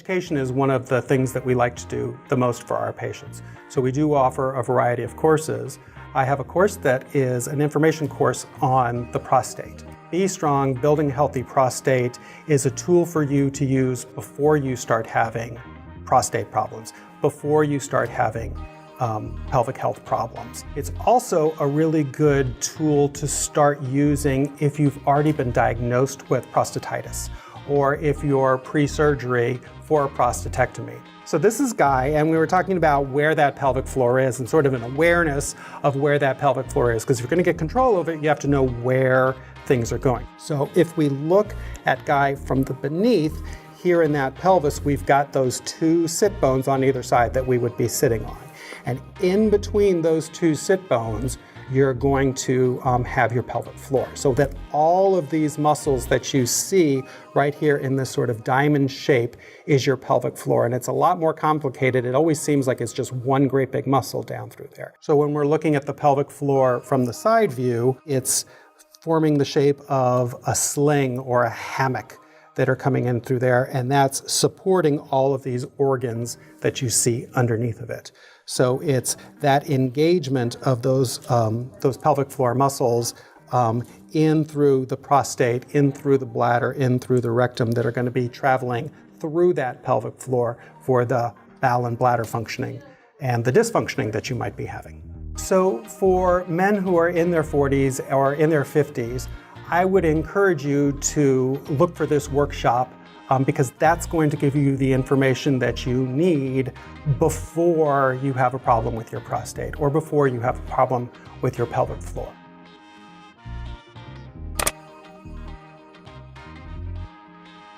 Education is one of the things that we like to do the most for our patients. So we do offer a variety of courses. I have a course that is an information course on the prostate. Be Strong, Building a Healthy Prostate is a tool for you to use before you start having prostate problems, before you start having pelvic health problems. It's also a really good tool to start using if you've already been diagnosed with prostatitis or if you're pre-surgery for a prostatectomy. So this is Guy, and we were talking about where that pelvic floor is and sort of an awareness of where that pelvic floor is, because if you're going to get control of it, you have to know where things are going. So if we look at Guy from the beneath, here in that pelvis, we've got those two sit bones on either side that we would be sitting on. And in between those two sit bones, you're going to have your pelvic floor. So that all of these muscles that you see right here in this sort of diamond shape is your pelvic floor. And it's a lot more complicated. It always seems like it's just one great big muscle down through there. So when we're looking at the pelvic floor from the side view, it's forming the shape of a sling or a hammock that are coming in through there, and that's supporting all of these organs that you see underneath of it. So it's that engagement of those pelvic floor muscles in through the prostate, in through the bladder, in through the rectum that are going to be traveling through that pelvic floor for the bowel and bladder functioning and the dysfunctioning that you might be having. So for men who are in their 40s or in their 50s, I would encourage you to look for this workshop because that's going to give you the information that you need before you have a problem with your prostate or before you have a problem with your pelvic floor.